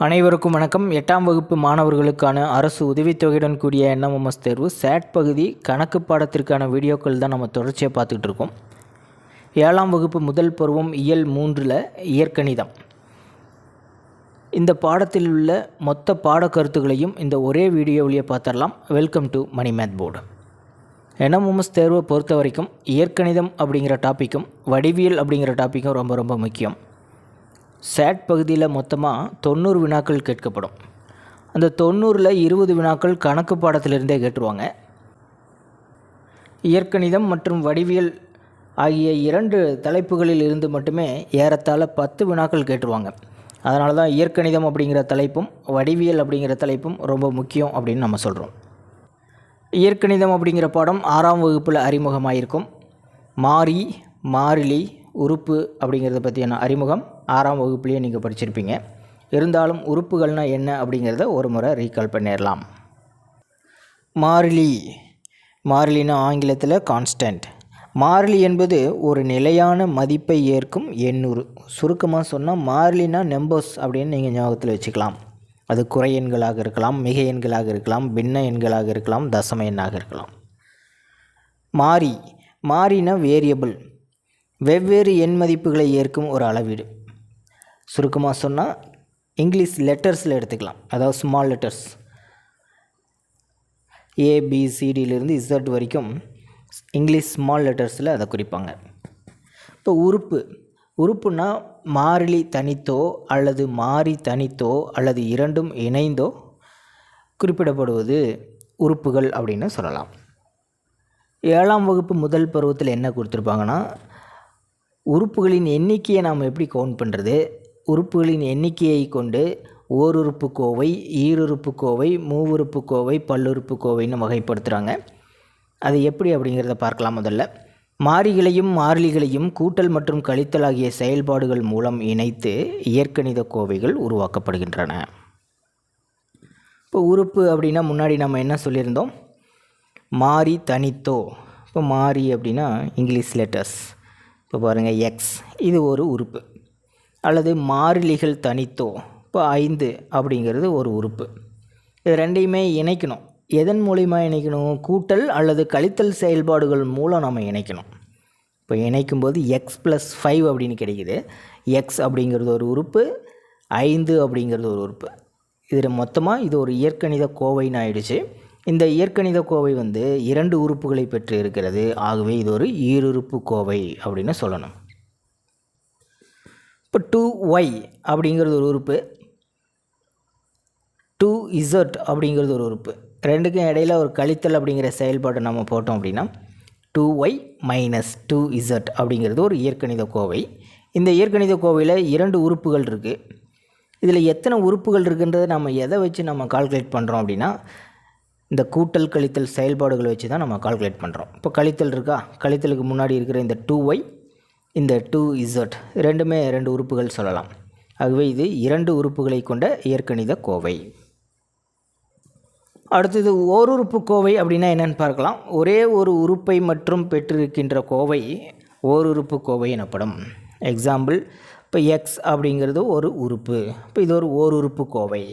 அனைவருக்கும் வணக்கம். 8ஆம் வகுப்பு மாணவர்களுக்கான அரசு உதவித்தொகையுடன் கூடிய என்எம்எம்எஸ் தேர்வு சேட் பகுதி கணக்கு பாடத்திற்கான வீடியோக்கள் தான் நம்ம தொடர்ச்சியாக பார்த்துக்கிட்டு இருக்கோம். 7ஆம் வகுப்பு முதல் பருவம் இயல் 3 இயற்கணிதம். இந்த பாடத்தில் உள்ள மொத்த பாடக்கருத்துகளையும் இந்த ஒரே வீடியோவிலேயே பார்த்துடலாம். Welcome to money math board. NMMS தேர்வை பொறுத்த வரைக்கும் இயற்கணிதம் அப்படிங்கிற டாப்பிக்கும் வடிவியல் அப்படிங்கிற டாப்பிக்கும் ரொம்ப ரொம்ப முக்கியம். சேட் பகுதியில் மொத்தமாக 90 வினாக்கள் கேட்கப்படும். அந்த 90ல் 20 வினாக்கள் கணக்கு பாடத்திலிருந்தே கேட்டுருவாங்க. இயற்கணிதம் மற்றும் வடிவியல் ஆகிய 2 தலைப்புகளில் இருந்து மட்டுமே ஏறத்தாழ 10 வினாக்கள் கேட்டுருவாங்க. அதனால தான் இயற்கணிதம் அப்படிங்கிற தலைப்பும் வடிவியல் அப்படிங்கிற தலைப்பும் ரொம்ப முக்கியம் அப்படின்னு நம்ம சொல்கிறோம். இயற்கணிதம் அப்படிங்கிற பாடம் 6ஆம் வகுப்பில் அறிமுகமாயிருக்கும். மாறிலி உறுப்பு அப்படிங்கிறத பற்றியான அறிமுகம் 6ஆம் வகுப்புலேயே நீங்கள் படிச்சிருப்பீங்க. இருந்தாலும் உறுப்புகள்னால் என்ன அப்படிங்கிறத ஒரு முறை ரீகால் பண்ணிடலாம். மாறிலினா ஆங்கிலத்தில் கான்ஸ்டன்ட். மாறிலி என்பது ஒரு நிலையான மதிப்பை ஏற்கும் எண்ணுரு. சுருக்கமாக சொன்னால் மாறிலினா நம்பர்ஸ் அப்படின்னு நீங்கள் ஞாபகத்தில் வச்சுக்கலாம். அது குறை எண்களாக இருக்கலாம், மிகை எண்களாக இருக்கலாம், பின்ன எண்களாக இருக்கலாம், தசம எண்ணாக இருக்கலாம். மாறினா வேரியபிள், வெவ்வேறு எண் மதிப்புகளை ஏற்கும் ஒரு அளவீடு. சுருக்கமாக சொன்னால் இங்கிலீஷ் லெட்டர்ஸில் எடுத்துக்கலாம். அதாவது ஸ்மால் லெட்டர்ஸ் ABCDயிலிருந்து Z வரைக்கும் இங்கிலீஷ் ஸ்மால் லெட்டர்ஸில் அதை குறிப்பாங்க. இப்போ உறுப்புனா மாறிலி தனித்தோ அல்லது மாறி தனித்தோ அல்லது இரண்டும் இணைந்தோ குறிப்பிடப்படுவது உறுப்புகள் அப்படின்னு சொல்லலாம். 7ஆம் வகுப்பு முதல் பருவத்தில் என்ன கொடுத்துருப்பாங்கன்னா, உறுப்புகளின் எண்ணிக்கையை நாம் எப்படி கவுண்ட் பண்ணுறது, உறுப்புகளின் எண்ணிக்கையை கொண்டு ஓருறுப்புக்கோவை, ஈருறுப்புக்கோவை, மூவுறுப்புக்கோவை, பல்லுறுப்புக்கோவைன்னு வகைப்படுத்துகிறாங்க. அது எப்படி அப்படிங்கிறத பார்க்கலாம். முதல்ல மாறிகளையும் மாறிலிகளையும் கூட்டல் மற்றும் கழித்தல் ஆகிய செயல்பாடுகள் மூலம் இணைத்து இயற்கணித கோவைகள் உருவாக்கப்படுகின்றன. இப்போ உறுப்பு அப்படின்னா முன்னாடி நம்ம என்ன சொல்லியிருந்தோம், மாறி தனித்தோ. இப்போ மாறி அப்படின்னா இங்கிலீஷ் லெட்டர்ஸ். இப்போ பாருங்கள் X, இது ஒரு உறுப்பு. அல்லது மாறிலிகள் தனித்தோ. இப்போ 5 அப்படிங்கிறது ஒரு உறுப்பு. இது ரெண்டையுமே இணைக்கணும். எதன் மூலிமா இணைக்கணும்? கூட்டல் அல்லது கழித்தல் செயல்பாடுகள் மூலம் நம்ம இணைக்கணும். இப்போ இணைக்கும்போது X+5 அப்படின்னு கிடைக்குது. X அப்படிங்கிறது ஒரு உறுப்பு, 5 அப்படிங்கிறது ஒரு உறுப்பு. இதில் மொத்தமாக இது ஒரு இயற்கணித கோவைன்னு ஆயிடுச்சு. இந்த இயற்கணித கோவை 2 உறுப்புகளை பெற்று இருக்கிறது. ஆகவே இது ஒரு ஈருறுப்பு கோவை அப்படின்னு சொல்லணும். இப்போ 2y அப்படிங்கிறது ஒரு உறுப்பு, 2z அப்படிங்கிறது ஒரு உறுப்பு. ரெண்டுக்கும் இடையில் ஒரு கழித்தல் அப்படிங்கிற செயல்பாடு நம்ம போட்டோம் அப்படின்னா 2y - 2z அப்படிங்கிறது ஒரு இயற்கணித கோவை. இந்த இயற்கணித கோவையில் 2 உறுப்புகள் இருக்குது. இதில் எத்தனை உறுப்புகள் இருக்குன்றதை நம்ம எதை வச்சு நம்ம கால்குலேட் பண்ணுறோம் அப்படின்னா, இந்த கூட்டல் கழித்தல் செயல்பாடுகளை வச்சு தான் நம்ம கால்குலேட் பண்ணுறோம். இப்போ கழித்தல் இருக்கா, கழித்தலுக்கு முன்னாடி இருக்கிற இந்த 2y, இந்த 2z ரெண்டுமே 2 உறுப்புகள் சொல்லலாம். ஆகவே இது 2 உறுப்புகளை கொண்ட இயற்கணித கோவை. அடுத்தது ஓருறுப்பு கோவை அப்படின்னா என்னென்னு பார்க்கலாம். ஒரே ஒரு உறுப்பை மற்றும் பெற்றிருக்கின்ற கோவை ஓருறுப்பு கோவை எனப்படும். எக்ஸாம்பிள், இப்போ X அப்படிங்கிறது ஒரு உறுப்பு. இப்போ இது ஒரு ஓருறுப்பு கோவை.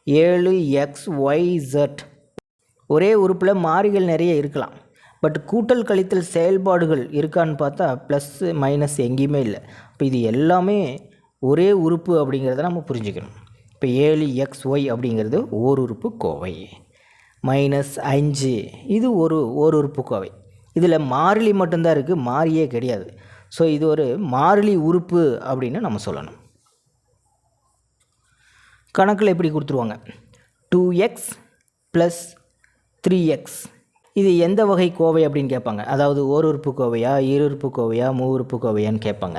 7XYZ ஒரே உறுப்பில் மாறிகள் நிறைய இருக்கலாம். பட் கூட்டல் கழித்தல் செயல்பாடுகள் இருக்கான்னு பார்த்தா ப்ளஸ் மைனஸ் எங்கேயுமே இல்லை. இப்போ இது எல்லாமே ஒரே உறுப்பு அப்படிங்கிறத நம்ம புரிஞ்சுக்கணும். இப்போ 7XY அப்படிங்கிறது ஓருறுப்பு கோவை. -5 இது ஓருறுப்பு கோவை. இதில் மாறிலி மட்டும்தான் இருக்குது, மாறியே கிடையாது. ஸோ இது ஒரு மாறிலி உறுப்பு அப்படின்னு நம்ம சொல்லணும். கணக்கில் எப்படி கொடுத்துருவாங்க, 2x + 3x இது எந்த வகை கோவை அப்படின்னு கேட்பாங்க. அதாவது ஓருறுப்பு கோவையா, ஈருறுப்பு கோவையா, மூவுறுப்பு கோவையான்னு கேட்பாங்க.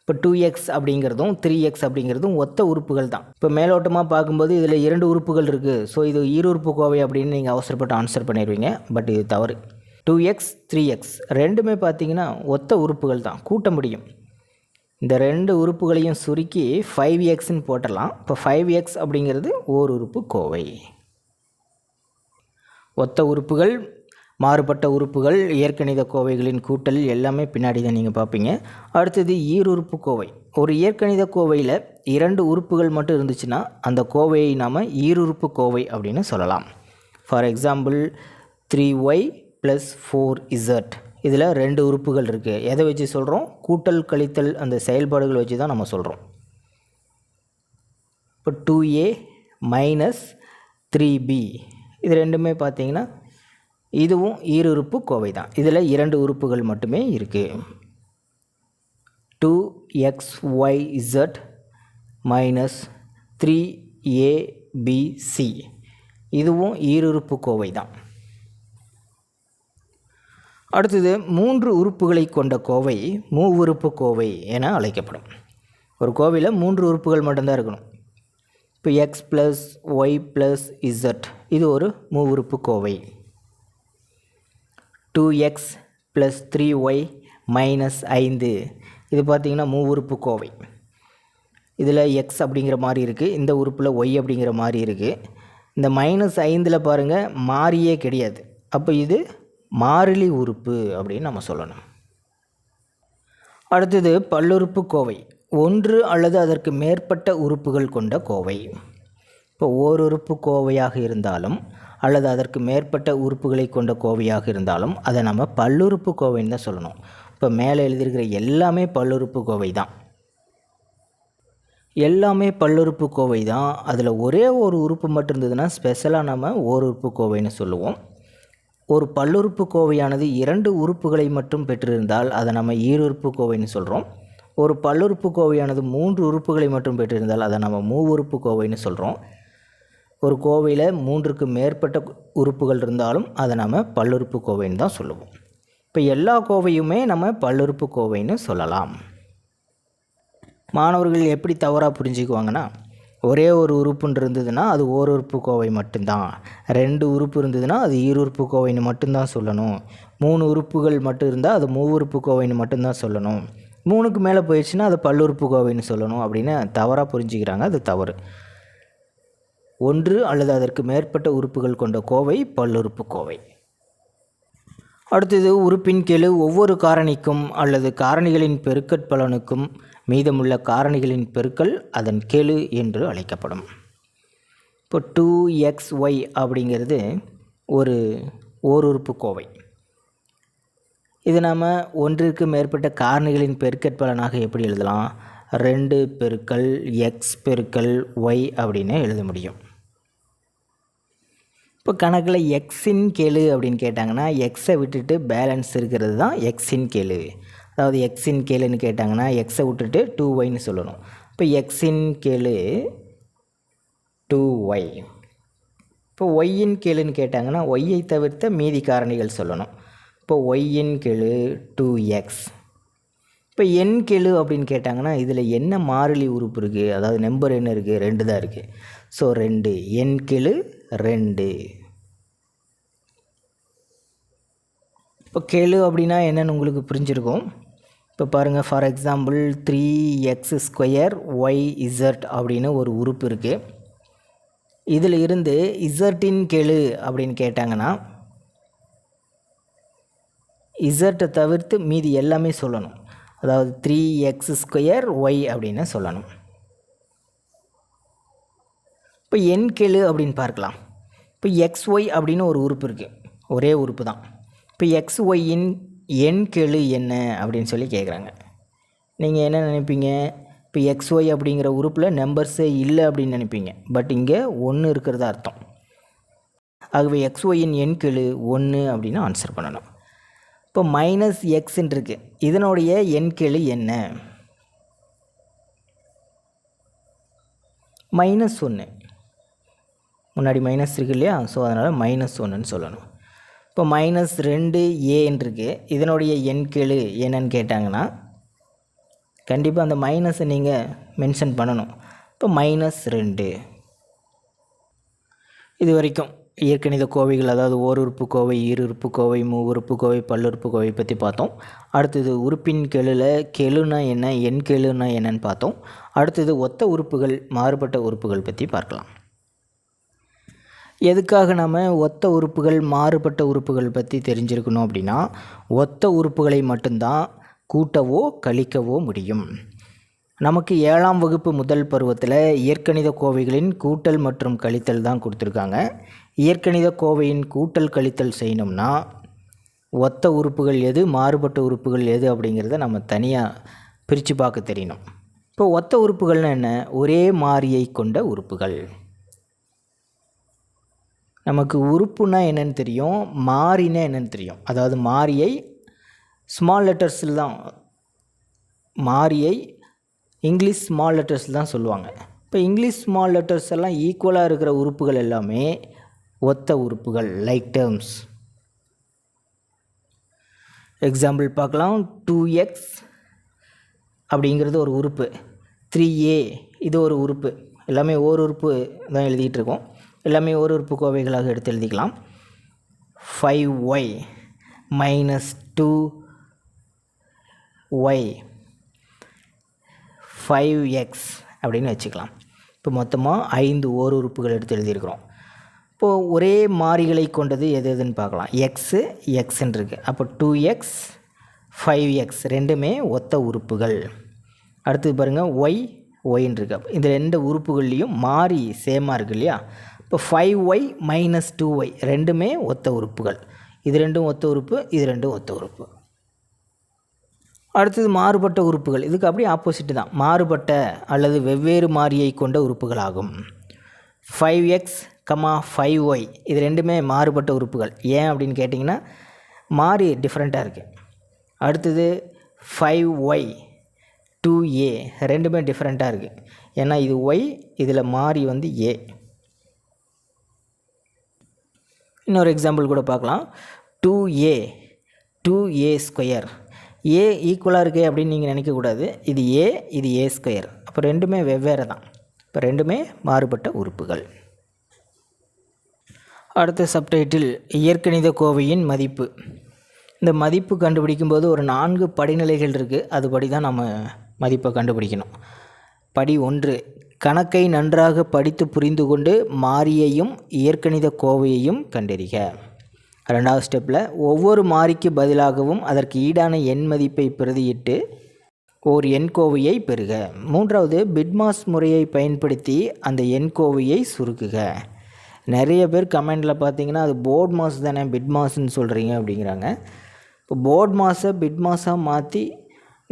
இப்போ 2x அப்படிங்கிறதும் 3x அப்படிங்கிறதும் ஒத்த உறுப்புகள் தான். இப்போ மேலோட்டமாக பார்க்கும்போது இதில் 2 உறுப்புகள் இருக்குது. ஸோ இது ஈருறுப்பு கோவை அப்படின்னு நீங்கள் அவசரப்பட்டு ஆன்சர் பண்ணிடுவீங்க. பட் இது தவறு. 2x 3x ரெண்டுமே பார்த்திங்கன்னா ஒத்த உறுப்புகள் தான், கூட்ட முடியும். இந்த 2 உறுப்புகளையும் சுருக்கி 5xன்னு போட்டலாம். இப்போ 5x அப்படிங்கிறது ஓருறுப்பு கோவை. ஒத்த உறுப்புகள், மாறுபட்ட உறுப்புகள், இயற்கணித கோவைகளின் கூட்டல் எல்லாமே பின்னாடி தான் நீங்கள் பார்ப்பீங்க. அடுத்தது ஈருறுப்பு கோவை. ஒரு இயற்கணித கோவையில் 2 உறுப்புகள் மட்டும் இருந்துச்சுன்னா அந்த கோவையை நாம் ஈருறுப்பு கோவை அப்படின்னு சொல்லலாம். ஃபார் எக்ஸாம்பிள் 3y + 4z, இதில் 2 உறுப்புகள் இருக்குது. எதை வச்சு சொல்கிறோம்? கூட்டல் கழித்தல் அந்த செயல்பாடுகள் வச்சு தான் நம்ம சொல்கிறோம். இப்போ 2a - 3b, இது ரெண்டுமே பார்த்திங்கன்னா இதுவும் ஈருறுப்பு கோவை தான். இதில் 2 உறுப்புகள் மட்டுமே இருக்குது. 2xyz - 3abc, இதுவும் ஈருறுப்பு கோவை தான். அடுத்தது 3 உறுப்புகளை கொண்ட கோவை மூவுறுப்பு கோவை என அழைக்கப்படும். ஒரு கோவையில் 3 உறுப்புகள் மட்டும்தான் இருக்கணும். இப்போ x + y + z, இது ஒரு மூவுறுப்பு கோவை. 2x + 3y - 5, இது பார்த்திங்கன்னா மூவுறுப்பு கோவை. இதில் x அப்படிங்கிற மாதிரி இருக்குது, இந்த உறுப்பில் y அப்படிங்கிற மாதிரி இருக்குது. இந்த -5 பாருங்கள் மாறியே கிடையாது. அப்போ இது மாறிலி உறுப்பு அப்படின்னு நம்ம சொல்லணும். அடுத்தது பல்லுறுப்பு கோவை, 1 அல்லது அதற்கு மேற்பட்ட உறுப்புகள் கொண்ட கோவை. இப்போ ஓருறுப்பு கோவையாக இருந்தாலும் அல்லது அதற்கு மேற்பட்ட உறுப்புகளை கொண்ட கோவையாக இருந்தாலும் அதை நம்ம பல்லுறுப்பு கோவைன்னு தான் சொல்லணும். இப்போ மேலே எழுதியிருக்கிற எல்லாமே பல்லுறுப்பு கோவை தான். எல்லாமே பல்லுறுப்பு கோவை தான். அதில் ஒரே ஒரு உறுப்பு மட்டும் இருந்ததுன்னா ஸ்பெஷலாக நம்ம ஓருறுப்பு கோவைன்னு சொல்லுவோம். ஒரு பல்லுறுப்பு கோவையானது 2 உறுப்புகளை மட்டும் பெற்றிருந்தால் அதை நம்ம ஈருறுப்பு கோவைன்னு சொல்கிறோம். ஒரு பல்லுறுப்பு கோவையானது 3 உறுப்புகளை மட்டும் பெற்றிருந்தால் அதை நம்ம மூவுறுப்பு கோவைன்னு சொல்கிறோம். ஒரு கோவையில் 3க்கு மேற்பட்ட உறுப்புகள் இருந்தாலும் அதை நம்ம பல்லுறுப்பு கோவைன்னு தான் சொல்லுவோம். இப்போ எல்லா கோவையுமே நம்ம பல்லுறுப்பு கோவைன்னு சொல்லலாம். மாணவர்கள் எப்படி தவறாக புரிஞ்சுக்குவாங்கன்னா, ஒரே ஒரு உறுப்புன்னு இருந்ததுன்னா அது ஓருறுப்பு கோவை மட்டும்தான், 2 உறுப்பு இருந்ததுன்னா அது ஈருறுப்பு கோவைன்னு மட்டும்தான் சொல்லணும், 3 உறுப்புகள் மட்டும் இருந்தால் அது மூவுறுப்பு கோவைன்னு மட்டும்தான் சொல்லணும், 3க்கு மேலே போயிடுச்சுன்னா அது பல்லுறுப்பு கோவைன்னு சொல்லணும் அப்படின்னு தவறாக புரிஞ்சுக்கிறாங்க. அது தவறு. 1 அல்லது அதற்கு மேற்பட்ட உறுப்புகள் கொண்ட கோவை பல்லுறுப்பு கோவை. அடுத்தது உறுப்பின் கெழு ஒவ்வொரு காரணிக்கும் அல்லது காரணிகளின் பெருக்கற்பலனுக்கும் மீதமுள்ள காரணிகளின் பெருக்கல் அதன் கெழு என்று அழைக்கப்படும். இப்போ 2xy அப்படிங்கிறது ஒரு ஓருறுப்பு கோவை. இது நாம் 1க்கு மேற்பட்ட காரணிகளின் பெருக்கற்பலனாக எப்படி எழுதலாம்? 2 × x × y அப்படின்னு எழுத முடியும். இப்போ கணக்கில் எக்ஸின் கெழு அப்படின்னு கேட்டாங்கன்னா எக்ஸை விட்டுட்டு பேலன்ஸ் இருக்கிறது தான் எக்ஸின் கெழு. அதாவது எக்ஸின் கெழுன்னு கேட்டாங்கன்னா எக்ஸை விட்டுட்டு 2yன்னு சொல்லணும். இப்போ எக்ஸின் கெழு 2y. இப்போ ஒய்யின் கெழுன்னு கேட்டாங்கன்னா ஒய்யை தவிர்த்த மீதி காரணிகள் சொல்லணும். இப்போ ஒய்யின் கெழு 2x. இப்போ எண் கெழு அப்படின்னு கேட்டாங்கன்னா இதில் என்ன மாறிலி உறுப்பு இருக்குது? அதாவது நம்பர் என்ன இருக்குது? 2 தான் இருக்குது. ஸோ 2, எண் கெழு 2. இப்போ கெழு அப்படின்னா என்னென்னு உங்களுக்கு புரிஞ்சிருக்கும். இப்போ பாருங்கள், ஃபார் எக்ஸாம்பிள் 3x² yz அப்படின்னு ஒரு உறுப்பு இருக்குது. இதில் இருந்து இசட்டின் கெழு அப்படின்னு கேட்டாங்கன்னா இசட்டை தவிர்த்து மீதி எல்லாமே சொல்லணும். அதாவது 3x² y அப்படின்னு சொல்லணும். இப்போ எண் கெழு அப்படின்னு பார்க்கலாம். இப்போ xy அப்படின்னு ஒரு உறுப்பு இருக்குது, ஒரே உறுப்பு தான். இப்போ xyயின் எண் கெழு என்ன அப்படின்னு சொல்லி கேட்குறாங்க. நீங்கள் என்ன நினைப்பீங்க? இப்போ xy அப்படிங்கிற உறுப்பில் நம்பர்ஸே இல்லை அப்படின்னு நினைப்பீங்க. பட் இங்கே 1 இருக்கிறதா அர்த்தம். ஆகவே xyயின் எண் கெழு 1 அப்படின்னு ஆன்சர் பண்ணணும். இப்போ -xன்னு இருக்குது, இதனுடைய எண் கெழு என்ன? -1. முன்னாடி மைனஸ் இருக்கு இல்லையா? ஸோ அதனால் -1ன்னு சொல்லணும். இப்போ -2a இருக்குது, இதனுடைய எண் கெழு என்னன்னு கேட்டாங்கன்னா கண்டிப்பாக அந்த மைனஸை நீங்கள் மென்ஷன் பண்ணணும். இப்போ -2. இது வரைக்கும் இயற்கணித கோவைகள், அதாவது ஓருறுப்பு கோவை, ஈருறுப்பு கோவை, மூவுறுப்பு கோவை, பல்லுறுப்பு கோவை பற்றி பார்த்தோம். அடுத்தது உறுப்பின் கெழுல கெழுனா என்ன, எண் கெழுனா என்னன்னு பார்த்தோம். அடுத்தது ஒத்த உறுப்புகள், மாறுபட்ட உறுப்புகள் பற்றி பார்க்கலாம். எதுக்காக நம்ம ஒத்த உறுப்புகள், மாறுபட்ட உறுப்புகள் பற்றி தெரிஞ்சிருக்கணும் அப்படின்னா, ஒத்த உறுப்புகளை மட்டும்தான் கூட்டவோ கழிக்கவோ முடியும். நமக்கு 7ஆம் வகுப்பு முதல் பருவத்தில் இயற்கணித கோவைகளின் கூட்டல் மற்றும் கழித்தல் தான் கொடுத்துருக்காங்க. இயற்கணித கோவையின் கூட்டல் கழித்தல் செய்யணும்னா ஒத்த உறுப்புகள் எது, மாறுபட்ட உறுப்புகள் எது அப்படிங்கிறத நம்ம தனியாக பிரித்து பார்க்க தெரியணும். இப்போ ஒத்த உறுப்புகள்னால் என்ன? ஒரே மாறியை கொண்ட உறுப்புகள். நமக்கு உறுப்புனா என்னென்னு தெரியும், மாறினா என்னென்னு தெரியும். அதாவது மாறியை ஸ்மால் லெட்டர்ஸில் தான், மாறியை இங்கிலீஷ் ஸ்மால் லெட்டர்ஸில் தான் சொல்லுவாங்க. இப்போ இங்கிலீஷ் ஸ்மால் லெட்டர்ஸ் எல்லாம் ஈக்குவலாக இருக்கிற உறுப்புகள் எல்லாமே ஒத்த உறுப்புகள், லைக் டேர்ம்ஸ். எக்ஸாம்பிள் பார்க்கலாம். 2x அப்படிங்கிறது ஒரு உறுப்பு, 3a இது ஒரு உறுப்பு. எல்லாமே ஓர் உறுப்பு தான் எழுதிட்டு இருக்கோம். எல்லாமே ஓர் உறுப்பு கோவைகளாக எடுத்து எழுதிக்கலாம். 5y மைனஸ் 2y 5x அப்படின்னு வச்சுக்கலாம். இப்போ மொத்தமாக 5 ஓர் உறுப்புகள் எடுத்து எழுதியிருக்கிறோம். இப்போது ஒரே மாறிகளை கொண்டது எது எதுன்னு பார்க்கலாம். எக்ஸு எக்ஸுன்னு இருக்குது. அப்போ 2x 5x ரெண்டுமே ஒத்த உறுப்புகள். அடுத்தது பாருங்கள், ஒய் ஒயின்னு இருக்குது. அப்போ இந்த ரெண்டு உறுப்புகள்லேயும் மாறி சேமாக இருக்குது இல்லையா? இப்போ 5y மைனஸ் 2y ரெண்டுமே ஒத்த உறுப்புகள். இது ரெண்டும் ஒத்த உறுப்பு, இது ரெண்டும் ஒத்த உறுப்பு. அடுத்தது மாறுபட்ட உறுப்புகள். இதுக்கு அப்படியே ஆப்போசிட்டு தான். மாறுபட்ட அல்லது வெவ்வேறு மாறியை கொண்ட உறுப்புகளாகும். 5x 5y இது ரெண்டுமே மாறுபட்ட உறுப்புகள். ஏன் அப்படின்னு கேட்டிங்கன்னா மாறி டிஃப்ரெண்ட்டாக இருக்குது. அடுத்தது 5y 2a ரெண்டுமே டிஃப்ரெண்ட்டாக இருக்குது. ஏன்னா இது ஒய், இதில் மாறி வந்து ஏ. இன்னொரு எக்ஸாம்பிள் கூட பார்க்கலாம். 2a square. ஏ ஈக்குவலாக இருக்கே அப்படின்னு நீங்கள் நினைக்கக்கூடாது. இது ஏ, இது ஏ ஸ்கொயர். அப்போ ரெண்டுமே வெவ்வேறு தான். இப்போ ரெண்டுமே மாறுபட்ட உறுப்புகள். அடுத்த சப்டைட்டில் இயற்கணித கோவையின் மதிப்பு. இந்த மதிப்பு கண்டுபிடிக்கும்போது ஒரு 4 படிநிலைகள் இருக்குது. அதுபடி தான் நம்ம மதிப்பை கண்டுபிடிக்கணும். படி 1, கணக்கை நன்றாக படித்து புரிந்து கொண்டு மாறியையும் இயற்கணித கோவையையும் கண்டறிக. 2வது ஸ்டெப்பில் ஒவ்வொரு மாறிக்கு பதிலாகவும் அதற்கு ஈடான எண் மதிப்பை பிரதியிட்டு ஓர் எண்கோவையை பெறுக. 3வது பிட்மாஸ் முறையை பயன்படுத்தி அந்த எண்கோவையை சுருக்குக. நிறைய பேர் கமெண்டில் பார்த்தீங்கன்னா அது போர்ட் மாஸ் தானே, பிட் மாஸ்ன்னு சொல்கிறீங்க அப்படிங்கிறாங்க. இப்போ போர்ட் மாஸை பிட் மாஸாக மாற்றி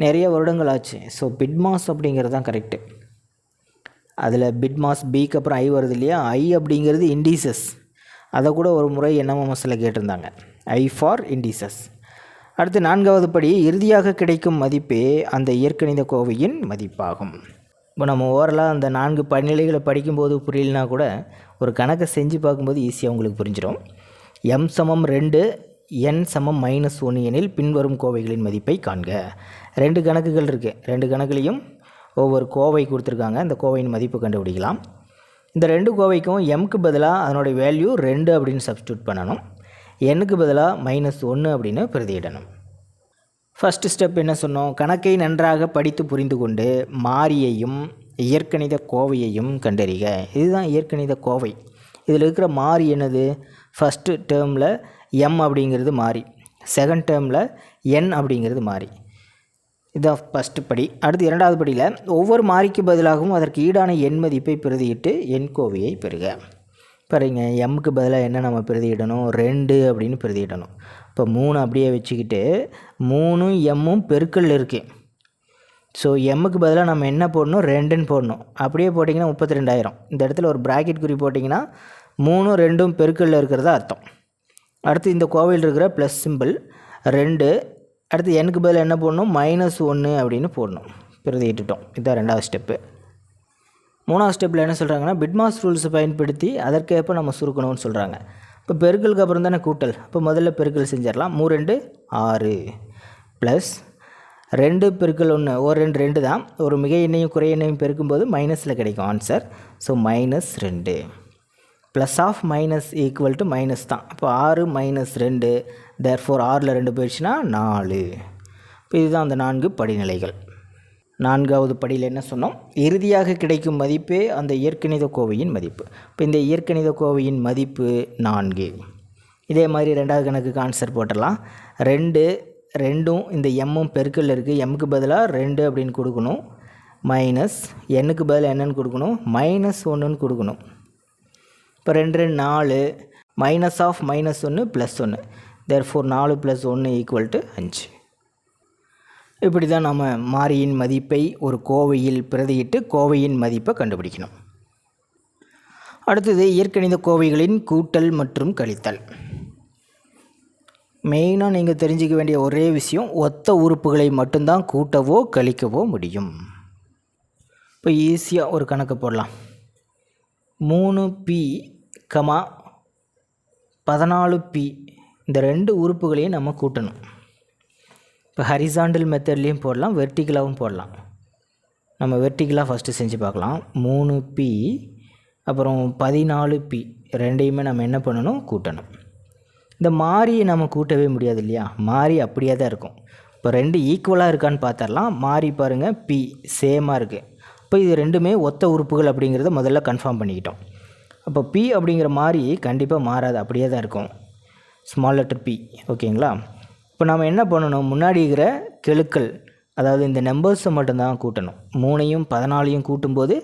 நிறைய வருடங்கள் ஆச்சு. ஸோ பிட் மாஸ் அப்படிங்கிறது தான் கரெக்டு. அதில் பிட் மாஸ் பிக்கு அப்புறம் ஐ வருது இல்லையா? ஐ அப்படிங்கிறது இண்டீசஸ். அதை கூட ஒரு முறை என்எம்எம்எஸ்ஸில் கேட்டிருந்தாங்க, ஐ ஃபார் இண்டீசஸ். அடுத்து 4வது படி இறுதியாக கிடைக்கும் மதிப்பே அந்த இயற்கணித கோவையின் மதிப்பாகும். இப்போ நம்ம ஓரலாக அந்த 4 படிநிலைகளை படிக்கும்போது புரியலனா கூட ஒரு கணக்கை செஞ்சு பார்க்கும்போது ஈஸியாக உங்களுக்கு புரிஞ்சிடும். m = 2 n = -1 எனில் பின்வரும் கோவைகளின் மதிப்பை காண்க. 2 கணக்குகள் இருக்குது. 2 கணக்குலையும் ஒவ்வொரு கோவை கொடுத்துருக்காங்க. அந்த கோவையின் மதிப்பு கண்டுபிடிக்கலாம். இந்த 2 கோவைக்கும் mக்கு பதிலாக அதனுடைய வேல்யூ 2 அப்படின்னு சப்ஸ்டியூட் பண்ணணும். nக்கு பதிலாக -1 அப்படின்னு பிரதியிடணும். ஃபஸ்ட்டு ஸ்டெப் என்ன சொன்னோம்? கணக்கை நன்றாக படித்து புரிந்து கொண்டு மாறியையும் இயற்கணித கோவையையும் கண்டறிக. இதுதான் இயற்கணித கோவை. இதில் இருக்கிற மாறி என்னது? ஃபஸ்ட்டு டேர்மில் m அப்படிங்கிறது மாறி, செகண்ட் டேர்மில் n அப்படிங்கிறது மாறி. இதுதான் ஃபஸ்ட்டு படி. அடுத்து 2வது படியில் ஒவ்வொரு மாறிக்கு பதிலாகவும் அதற்கு ஈடான எண் மதிப்பை பிரதியிட்டு எண்கோவையை பெறுக. பாருங்க, mக்கு பதிலாக என்ன நம்ம பிரதியிடணும்? 2 அப்படின்னு பிரதியிடணும். இப்போ 3 அப்படியே வச்சுக்கிட்டு 3 mம் பெருக்கல் இருக்குது. ஸோ mக்கு பதிலாக நம்ம என்ன போடணும்? 2ன்னு போடணும். அப்படியே போட்டிங்கன்னா 32,000. இந்த இடத்துல ஒரு ப்ராக்கெட் குறி போட்டிங்கன்னா 3 2ம் பெருக்கல்ல இருக்கிறதா அர்த்தம். அடுத்து இந்த கோவையில் இருக்கிற ப்ளஸ் சிம்பிள் 2. அடுத்து nக்கு பதிலாக என்ன போடணும்? -1 அப்படின்னு போடணும். பிரதியிட்டுட்டோம். இதுதான் 2வது ஸ்டெப்பு. 3வது ஸ்டெப்பில் என்ன சொல்கிறாங்கன்னா பிட்மாஸ் ரூல்ஸை பயன்படுத்தி அதற்கேற்ப நம்ம சுருக்கணும்னு சொல்கிறாங்க. இப்போ பெருக்கலுக்கு அப்புறம் தானே கூட்டல். இப்போ முதல்ல பெருக்கல் செஞ்சிடலாம். 3 2 6 ப்ளஸ் 2 பெருக்கல் 1 ஒரு 2 தான். ஒரு மிக எண்ணையும் குறை எண்ணையும் பெருக்கும்போது மைனஸில் கிடைக்கும் answer. So -2 plus of minus equal to minus தான். இப்போ 6 -2 தேர்ஃபோர் 6ல் 2 போயிடுச்சுன்னா 4. இப்போ இதுதான் அந்த 4 படிநிலைகள். 4வது படியில் என்ன சொன்னோம்? இறுதியாக கிடைக்கும் மதிப்பே அந்த இயற்கணித கோவையின் மதிப்பு. இப்போ இந்த இயற்கணித கோவையின் மதிப்பு 4. இதே மாதிரி 2வது கணக்குக்கு ஆன்சர் போட்டுடலாம். 2 2ம் இந்த mம் பெருக்கல் இருக்குது. mக்கு பதிலாக 2 அப்படின்னு கொடுக்கணும். மைனஸ் எண்ணுக்கு பதில் என்னன்னு கொடுக்கணும், -1ன்னு கொடுக்கணும். இப்போ 2 4, மைனஸ் ஆஃப் -1 +1, therefore 4 + 1 = 5. இப்படி தான் நம்ம மாறியின் மதிப்பை ஒரு கோவையில் பிரதியிட்டு கோவையின் மதிப்பை கண்டுபிடிக்கணும். அடுத்தது இயற்கணித கோவைகளின் கூட்டல் மற்றும் கழித்தல். மெயினாக நீங்கள் தெரிஞ்சிக்க வேண்டிய ஒரே விஷயம், ஒத்த உறுப்புகளை மட்டும்தான் கூட்டவோ கழிக்கவோ முடியும். இப்போ ஈஸியாக ஒரு கணக்கு போடலாம். 3p, 14p இந்த 2 உறுப்புகளையும் நம்ம கூட்டணும். இப்போ ஹரிசாண்டல் மெத்தட்லேயும் போடலாம், வெர்டிக்கலாகவும் போடலாம். நம்ம வெர்டிக்கலாக ஃபஸ்ட்டு செஞ்சு பார்க்கலாம். 3p அப்புறம் 14p ரெண்டையுமே நம்ம என்ன பண்ணணும், கூட்டணும். இந்த மாறியை நம்ம கூட்டவே முடியாது இல்லையா, மாறி அப்படியே தான் இருக்கும். இப்போ 2 ஈக்குவலாக இருக்கான்னு பார்த்துடலாம். மாறி பாருங்கள், p சேமாக இருக்குது. இப்போ இது ரெண்டுமே ஒத்த உறுப்புகள் அப்படிங்கிறத முதல்ல கன்ஃபார்ம் பண்ணிக்கிட்டோம். அப்போ p அப்படிங்கிற மாறி கண்டிப்பாக மாறாது, அப்படியே தான் இருக்கும், ஸ்மால் லெட்டர் p. ஓகேங்களா? இப்போ நம்ம என்ன பண்ணணும், முன்னாடி இருக்கிற கெழுக்கள் அதாவது இந்த நம்பர்ஸை மட்டும்தான் கூட்டணும். 3ஐயும் 14ஐயும் கூட்டும்போது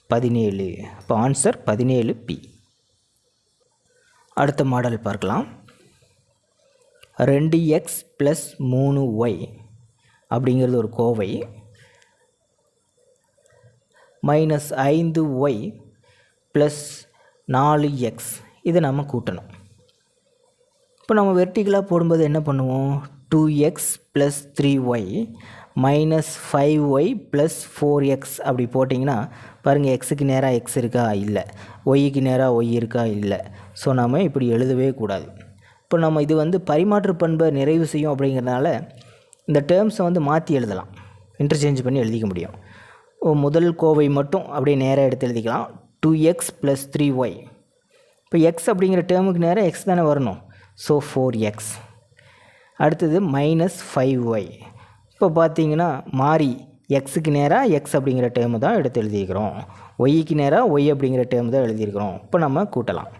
17. இப்போ ஆன்சர் 17p. அடுத்த மாடல் பார்க்கலாம். 2x + 3y அப்படிங்கிறது ஒரு கோவை, -5y + 4x இதை நம்ம கூட்டணும். இப்போ நம்ம வெர்டிக்கலாக போடும்போது என்ன பண்ணுவோம், 2x + 3y -5y + 4x அப்படி போட்டிங்கன்னா பாருங்கள், எக்ஸுக்கு நேராக எக்ஸ் இருக்கா, இல்லை. ஒய்க்கு நேராக ஒய் இருக்கா, இல்லை. ஸோ நம்ம இப்படி எழுதவே கூடாது. இப்போ நம்ம இது பரிமாற்று பண்பை நிறைவு செய்யும் அப்படிங்கிறதுனால இந்த டேர்ம்ஸை மாற்றி எழுதலாம், இன்டர்சேஞ்ச் பண்ணி எழுதிக்க முடியும். முதல் கோவை மட்டும் அப்படியே நேராக எடுத்து எழுதிக்கலாம், 2x + 3y. இப்போ எக்ஸ் அப்படிங்கிற டேர்முக்கு நேராக எக்ஸ் தானே வரணும், ஸோ 4x. அடுத்தது -5y. இப்போ பார்த்தீங்கன்னா மாறி எக்ஸுக்கு நேராக எக்ஸ் அப்படிங்கிற டேர்மு தான் எடுத்து எழுதியிருக்கிறோம், ஒய்க்கு நேராக ஒய் அப்படிங்கிற டேர்மு தான் எழுதியிருக்கிறோம். இப்போ நம்ம கூட்டலாம்.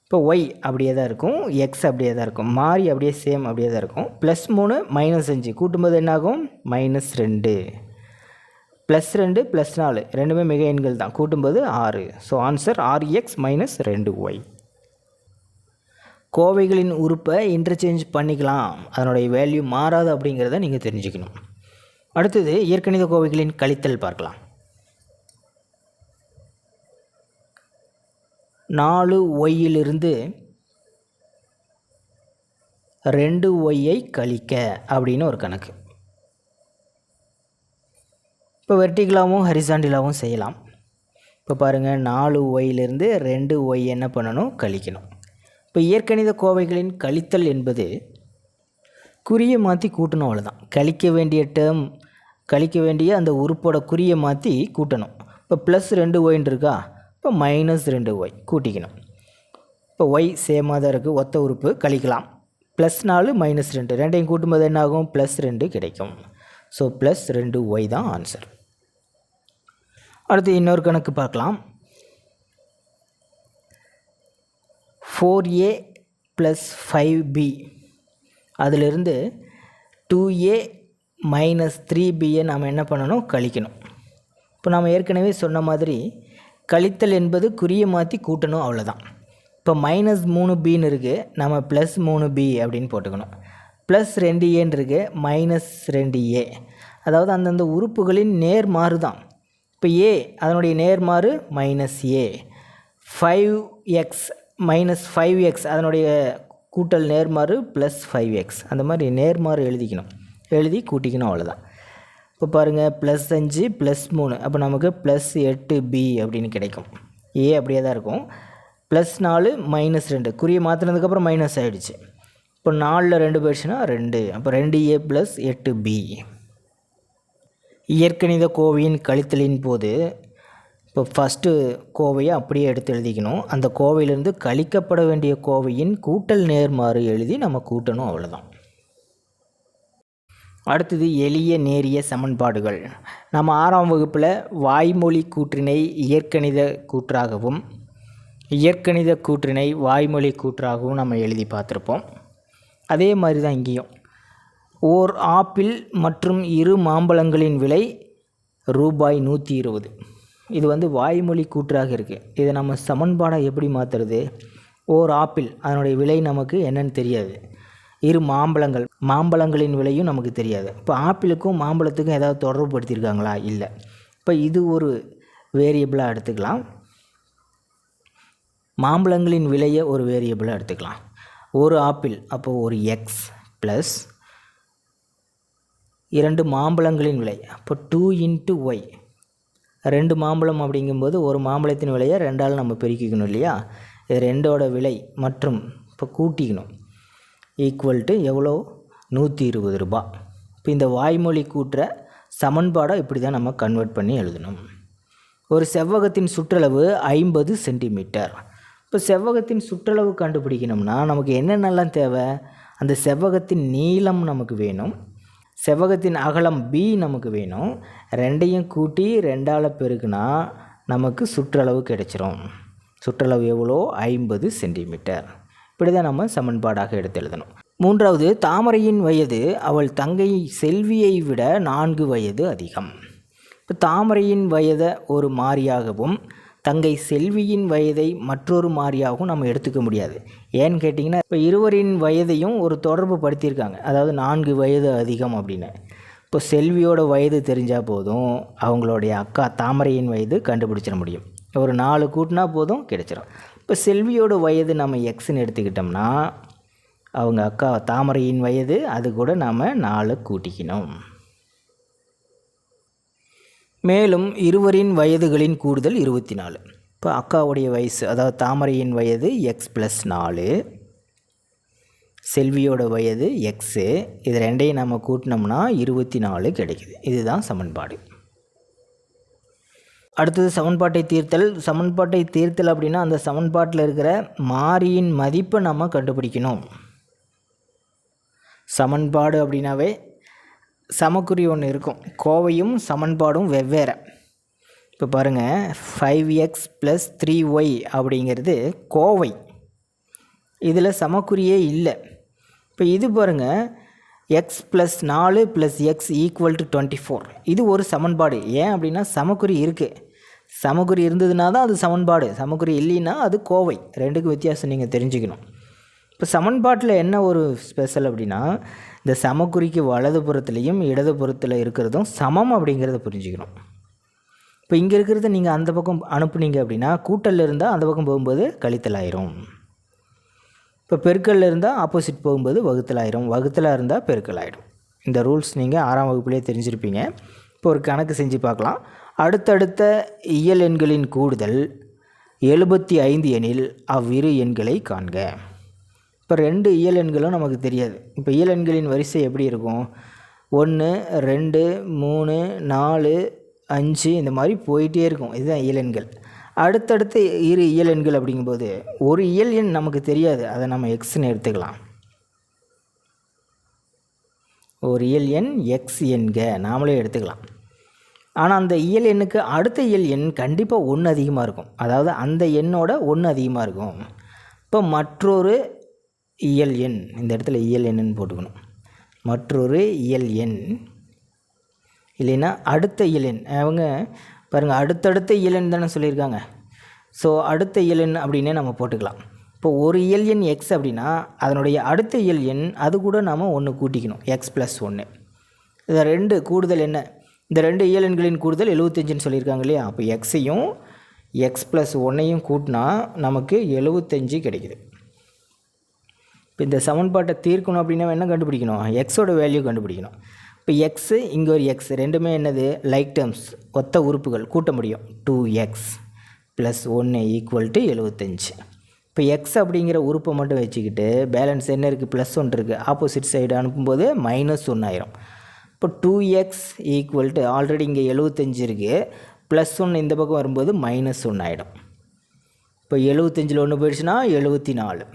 இப்போ ஒய் அப்படியே தான் இருக்கும், எக்ஸ் அப்படியே தான் இருக்கும், மாறி அப்படியே சேம் அப்படியே தான் இருக்கும். +3 -5 கூட்டும்போது என்னாகும், -2. +2 +4 ரெண்டுமே மிக எண்கள் தான், கூட்டும்போது 6. So answer 6x - 2y. கோவைகளின் உறுப்பை இன்டர்சேஞ்ச் பண்ணிக்கலாம், அதனுடைய வேல்யூ மாறாது அப்படிங்கிறத நீங்கள் தெரிஞ்சுக்கணும். அடுத்தது இயற்கணித கோவைகளின் கழித்தல் பார்க்கலாம். 4yயிலிருந்து 2yஐ கழிக்க அப்படின்னு ஒரு கணக்கு. இப்போ வெர்டிகலாகவும் ஹரிசாண்டலாகவும் செய்யலாம். இப்போ பாருங்கள், 4yயிலிருந்து 2y என்ன பண்ணணும், கழிக்கணும். இப்போ இயற்கணித கோவைகளின் கழித்தல் என்பது குறியை மாற்றி கூட்டணும், அவ்வளோதான். கழிக்க வேண்டிய அந்த உறுப்போட குறியை மாற்றி கூட்டணும். இப்போ +2yன்னு இருக்கா, இப்போ -2y கூட்டிக்கணும். இப்போ ஒய் சேமாக தான் இருக்குது, ஒத்த உறுப்பு, கழிக்கலாம். +4 -2 ரெண்டையும் கூட்டும்போது என்ன ஆகும், +2 கிடைக்கும். ஸோ +2y தான் ஆன்சர். அடுத்து இன்னொரு கணக்கு பார்க்கலாம். 4a + 5b அதிலிருந்து 2a - 3bயை நாம் என்ன பண்ணணும், கழிக்கணும். இப்போ நாம் ஏற்கனவே சொன்ன மாதிரி கழித்தல் என்பது குறியை மாற்றி கூட்டணும், அவ்வளோதான். இப்போ -3bன்னு இருக்குது, நம்ம +3b அப்படின்னு போட்டுக்கணும். +2aன்னு இருக்குது, -2a. அதாவது அந்தந்த உறுப்புகளின் நேர்மாறு தான். இப்போ a அதனுடைய நேர்மாறு -a, 5x -5x அதனுடைய கூட்டல் நேர்மாறு +5x. அந்த மாதிரி நேர்மாறு எழுதி கூட்டிக்கணும், அவ்வளோதான். இப்போ பாருங்கள், +5 +3 அப்போ நமக்கு +8b அப்படின்னு கிடைக்கும். a அப்படியே தான் இருக்கும். +4 -2 குறியை மாற்றினதுக்கப்புறம் மைனஸ் ஆகிடுச்சு. இப்போ 4ல் 2 போயிடுச்சுன்னா 2, அப்போ 2a + 8b. இயற்கணித கோவையின் கழித்தலின் போது இப்போ ஃபஸ்ட்டு கோவையை அப்படியே எடுத்து எழுதிக்கணும். அந்த கோவையிலேருந்து கழிக்கப்பட வேண்டிய கோவையின் கூட்டல் நேர்மாறு எழுதி நம்ம கூட்டணும், அவ்வளோதான். அடுத்தது எளிய நேரிய சமன்பாடுகள். நம்ம 6ஆம் வகுப்பில் வாய்மொழி கூற்றினை இயற்கணித கூற்றாகவும் இயற்கணித கூற்றினை வாய்மொழி கூற்றாகவும் நம்ம எழுதி பார்த்துருப்போம். அதே மாதிரி தான் இங்கேயும். ஓர் ஆப்பிள் மற்றும் 2 மாம்பழங்களின் விலை ரூபாய் 120. இது வந்து வாய்மொழி கூற்றாக இருக்குது. இதை நம்ம சமன்பாடாக எப்படி மாற்றுறது? ஓர் ஆப்பிள் அதனுடைய விலை நமக்கு என்னன்னு தெரியாது. இரு மாம்பழங்களின் விலையும் நமக்கு தெரியாது. இப்போ ஆப்பிளுக்கும் மாம்பழத்துக்கும் ஏதாவது தொடர்பு படுத்தியிருக்காங்களா? இல்லை. இப்போ இது ஒரு வேரியபிளாக எடுத்துக்கலாம். மாம்பழங்களின் விலையை ஒரு வேரியபிளாக எடுத்துக்கலாம். ஒரு ஆப்பிள் அப்போது ஒரு எக்ஸ் ப்ளஸ் 2 மாம்பழங்களின் விலை அப்போ 2 × ஒய். 2 மாம்பழம் அப்படிங்கும்போது ஒரு மாம்பழத்தின் விலையை 2ஆல் நம்ம பெருக்கிக்கணும் இல்லையா? இது 2ஓட விலை மற்றும் இப்போ கூட்டிக்கணும். ஈக்குவல் டு எவ்வளோ? 120 ரூபா. இப்போ இந்த வாய்மொழி கூற்ற சமன்பாடாக இப்படி தான் நம்ம கன்வெர்ட் பண்ணி எழுதணும். ஒரு செவ்வகத்தின் சுற்றளவு 50 சென்டிமீட்டர். இப்போ செவ்வகத்தின் சுற்றளவு கண்டுபிடிக்கணும்னா நமக்கு என்னென்னலாம் தேவை? அந்த செவ்வகத்தின் நீளம் நமக்கு வேணும், செவ்வகத்தின் அகலம் b நமக்கு வேணும். ரெண்டையும் கூட்டி 2ஆல் பெருக்குனா நமக்கு சுற்றளவு கிடைச்சிரும். சுற்றளவு எவ்வளோ? 50 சென்டிமீட்டர். இப்படி தான் நம்ம சமன்பாடாக எடுத்து எழுதணும். 3வது, தாமரையின் வயது அவள் தங்கை செல்வியை விட 4 வயது அதிகம். இப்போ தாமரையின் வயதை ஒரு மாறியாகவும் தங்கை செல்வியின் வயதை மற்றொரு மாறியாகவும் நம்ம எடுத்துக்க முடியாது. ஏன்னு கேட்டிங்கன்னா இப்போ இருவரின் வயதையும் ஒரு தொடர்பு படுத்தியிருக்காங்க. அதாவது 4 வயது அதிகம் அப்படின்னு. இப்போ செல்வியோட வயது தெரிஞ்சால் போதும் அவங்களுடைய அக்கா தாமரையின் வயது கண்டுபிடிச்சிட முடியும். ஒரு 4 கூட்டினா போதும் கிடைச்சிடும். இப்போ செல்வியோட வயது நம்ம எக்ஸ்ன்னு எடுத்துக்கிட்டோம்னா அவங்க அக்கா தாமரையின் வயது அது கூட நாம் 4 கூட்டிக்கணும். மேலும் இருவரின் வயதுகளின் கூடுதல் 24. இப்போ அக்காவுடைய வயசு அதாவது தாமரையின் வயது எக்ஸ் ப்ளஸ் 4, செல்வியோட வயது எக்ஸு, இது ரெண்டையும் நம்ம கூட்டினோம்னா 24 கிடைக்குது. இதுதான் சமன்பாடு. அடுத்தது சமன்பாட்டை தீர்த்தல். சமன்பாட்டை தீர்த்தல் அப்படின்னா அந்த சமன்பாட்டில் இருக்கிற மாறியின் மதிப்பை நம்ம கண்டுபிடிக்கணும். சமன்பாடு அப்படின்னாவே சமக்குறி ஒன்று இருக்கும். கோவையும் சமன்பாடும் வெவ்வேறு. இப்போ பாருங்கள், 5x + 3y அப்படிங்கிறது கோவை. இதில் சமக்குறியே இல்லை. இப்போ இது பாருங்கள், x + 4 + x = 24. இது ஒரு சமன்பாடு. ஏன் அப்படின்னா சமக்குறி இருக்குது. சமக்குறி இருந்ததுனா தான் அது சமன்பாடு, சமக்குறி இல்லைன்னா அது கோவை. ரெண்டுக்கும் வித்தியாசம் நீங்கள் தெரிஞ்சுக்கணும். இப்போ சமன்பாட்டில் என்ன ஒரு ஸ்பெஷல் அப்படின்னா இந்த சமக்குறிக்கு வலது புறத்துலேயும் இடது புறத்தில் இருக்கிறதும் சமம் அப்படிங்கிறத புரிஞ்சுக்கணும். இப்போ இங்கே இருக்கிறத நீங்கள் அந்த பக்கம் அனுப்புனீங்க அப்படின்னா கூட்டல் இருந்தால் அந்த பக்கம் போகும்போது கழித்தல் ஆயிரும். இப்போ பெருக்கல்ல இருந்தால் ஆப்போசிட் போகும்போது வகுத்தல் ஆயிரும், வகுத்தலாக இருந்தால் பெருக்கல் ஆகிடும். இந்த ரூல்ஸ் நீங்கள் 6ஆம் வகுப்புலேயே தெரிஞ்சிருப்பீங்க. இப்போ ஒரு கணக்கு செஞ்சு பார்க்கலாம். அடுத்தடுத்த இயல் எண்களின் கூடுதல் 75 எனில் அவ்விரு எண்களை காண்க. இப்போ 2 இயல் எண்களும் நமக்கு தெரியாது. இப்போ இயல் எண்களின் வரிசை எப்படி இருக்கும்? 1 2 3 4 5 இந்த மாதிரி போயிட்டே இருக்கும். இதுதான் இயல் எண்கள். அடுத்தடுத்து இரு இயல் எண்கள் அப்படிங்கும்போது ஒரு இயல் எண் நமக்கு தெரியாது, அதை நம்ம எக்ஸ்ன்னு எடுத்துக்கலாம். ஒரு இயல் எண் எக்ஸ் என்க நாமளே எடுத்துக்கலாம். ஆனால் அந்த இயல் எண்ணுக்கு அடுத்த இயல் எண் கண்டிப்பாக 1 அதிகமாக இருக்கும். அதாவது அந்த எண்ணோட 1 அதிகமாக இருக்கும். இப்போ மற்றொரு இயல் எண், இந்த இடத்துல இயல் எண்ணுன்னு போட்டுக்கணும். மற்றொரு இயல் எண் இல்லைன்னா அடுத்த இயல் எண். அவங்க பாருங்கள், அடுத்தடுத்த இயல் எண் தானே சொல்லியிருக்காங்க. ஸோ அடுத்த இயல் எண் அப்படின்னே நம்ம போட்டுக்கலாம். இப்போ ஒரு இயல் எண் எக்ஸ் அப்படின்னா அதனுடைய அடுத்த இயல் எண் அது கூட நாம் 1 கூட்டிக்கணும், எக்ஸ் + 1. இதை 2 கூடுதல் என்ன? இந்த 2 இயல் எண்களின் கூடுதல் 75ன்னு சொல்லியிருக்காங்க இல்லையா? அப்போ எக்ஸையும் எக்ஸ் + 1ஐயும் கூட்டினா நமக்கு 75 கிடைக்குது. இப்போ இந்த சமன்பாட்டை தீர்க்கணும் அப்படின்னா என்ன கண்டுபிடிக்கணும்? எக்ஸோட வேல்யூ கண்டுபிடிக்கணும். இப்போ எக்ஸு இங்கே ஒரு எக்ஸ், ரெண்டுமே என்னது? லைக் டேர்ம்ஸ், ஒத்த உறுப்புகள், கூட்ட முடியும். 2x + 1 = 75. இப்போ எக்ஸ் அப்படிங்கிற உறுப்பை மட்டும் வச்சுக்கிட்டு பேலன்ஸ் என்ன இருக்குது? +1 இருக்குது. ஆப்போசிட் சைடு அனுப்பும்போது -1 ஆயிரும். இப்போ 2x = ஆல்ரெடி இங்கே 75 இருக்குது, +1 இந்த பக்கம் வரும்போது -1 ஆகிடும். இப்போ 75ல் 1 போயிடுச்சுன்னா 74.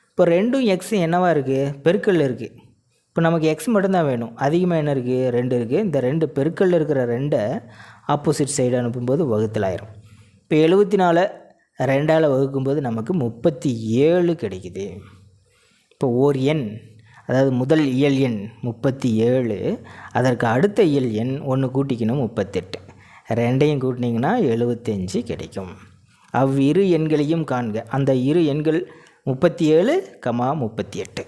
இப்போ 2ம் எக்ஸும் என்னவா இருக்குது? பெருக்கல்ல இருக்குது. இப்போ நமக்கு எக்ஸ் மட்டும்தான் வேணும். அதிகமாக என்ன இருக்குது? 2 இருக்குது. இந்த 2 பெருக்கல்ல இருக்கிற 2 ஆப்போசிட் சைடு அனுப்பும்போது வகுத்தலாயிரும். இப்போ 74 2ஆல் வகுக்கும்போது நமக்கு 37 கிடைக்குது. இப்போ ஓர் எண், அதாவது முதல் இயல் எண் 37, அதற்கு அடுத்த இயல் எண் 1 கூட்டிக்கணும் 38. ரெண்டையும் கூட்டினீங்கன்னா 75 கிடைக்கும். அவ்விரு எண்களையும் காண்க. அந்த இரு எண்கள் 37, 38.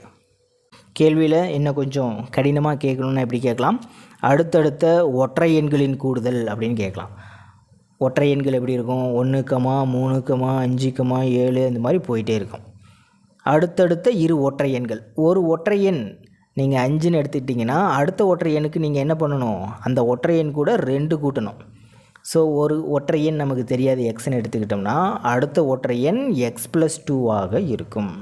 கேள்வியில் இன்னும் கொஞ்சம் கடினமாக கேட்கணுன்னா எப்படி கேட்கலாம், அடுத்தடுத்த ஒற்றை எண்களின் கூடுதல் அப்படின்னு கேட்கலாம். ஒற்றை எண்கள் எப்படி இருக்கும், 1, 3, 5, 7 இந்த மாதிரி போயிட்டே இருக்கும். அடுத்தடுத்த இரு ஒற்றை எண்கள், ஒரு ஒற்றை எண் நீங்கள் 5ன்னு எடுத்துக்கிட்டிங்கன்னா அடுத்த ஒற்றை எண்ணுக்கு நீங்கள் என்ன பண்ணணும், அந்த ஒற்றை எண் கூட 2 கூட்டணும். ஸோ ஒரு ஒற்றை எண் நமக்கு தெரியாது எக்ஸ்ன்னு எடுத்துக்கிட்டோம்னா அடுத்த ஒற்றை எண் x+2ஆக இருக்கும்.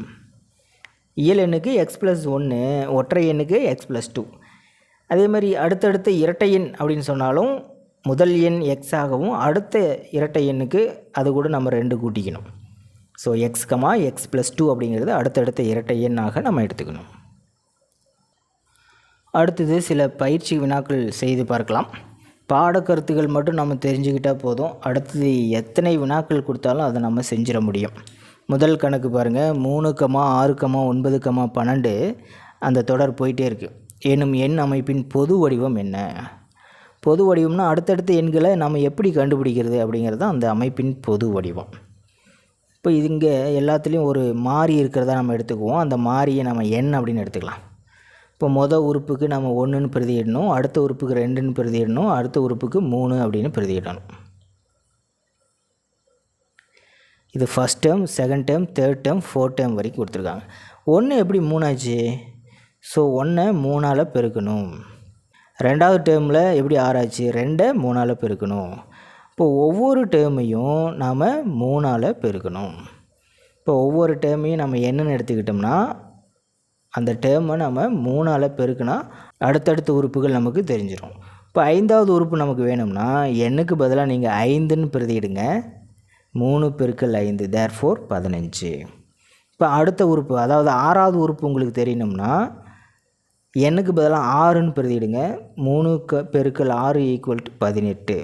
இயல் எண்ணுக்கு x+1, ஒற்றை எண்ணுக்கு x+2. அதே மாதிரி அடுத்தடுத்த இரட்டை எண் அப்படின்னு சொன்னாலும் முதல் எண் x ஆகவும் அடுத்த இரட்டை எண்ணுக்கு அது கூட நம்ம 2 கூட்டிக்கணும். ஸோ x+2 அப்படிங்கிறது அடுத்தடுத்த இரட்டை எண்ணாக நம்ம எடுத்துக்கணும். அடுத்தது சில பயிற்சி வினாக்கள் செய்து பார்க்கலாம். பாடக்கருத்துகள் மட்டும் நம்ம தெரிஞ்சுக்கிட்டால் போதும். அடுத்தது எத்தனை வினாக்கள் கொடுத்தாலும் அதை நம்ம செஞ்சிட முடியும். முதல் கணக்கு பாருங்கள், 3, 6, 9, 12 அந்த தொடர் போயிட்டே இருக்குது. எனும் எண் அமைப்பின் பொது வடிவம் என்ன? பொது வடிவம்னா அடுத்தடுத்த எண்களை நம்ம எப்படி கண்டுபிடிக்கிறது அப்படிங்கிறது அந்த அமைப்பின் பொது வடிவம். இப்போ இங்கே எல்லாத்துலேயும் ஒரு மாறி இருக்கிறதா நம்ம எடுத்துக்குவோம். அந்த மாறியை நம்ம எண் அப்படின்னு எடுத்துக்கலாம். இப்போ மொதல் உறுப்புக்கு நம்ம 1ன்னு பிரதியிடணும், அடுத்த உறுப்புக்கு 2ன்னு பிரதியிடணும், அடுத்த உறுப்புக்கு 3 அப்படின்னு பிரதியிடணும். இது first term, second term, third term, fourth term வரைக்கும் கொடுத்துருக்காங்க. 1 எப்படி 3 ஆச்சு? ஸோ 1ஐ 3ஆல் பெருக்கணும். ரெண்டாவது டேர்மில் எப்படி 6 ஆச்சு? 2ஐ 3ஆல் பெருக்கணும். இப்போ ஒவ்வொரு டேர்மையும் நாம் 3ஆல் பெருக்கணும். இப்போ ஒவ்வொரு டேர்மையும் நம்ம என்னென்னு எடுத்துக்கிட்டோம்னா அந்த டேர்மை நம்ம 3ஆல் பெருக்கினா அடுத்தடுத்த உறுப்புகள் நமக்கு தெரிஞ்சிடும். இப்போ 5வது உறுப்பு நமக்கு வேணும்னா எண்ணுக்கு பதிலாக நீங்கள் 5ன்னு பிரதியிடுங்க. 3 × 5 therefore 15. இப்போ அடுத்த உறுப்பு அதாவது 6வது உறுப்பு உங்களுக்கு தெரியணும்னா எண்ணுக்கு பதிலாக 6ன்னு பிரதியிடுங்க. 3 × 6 = 18.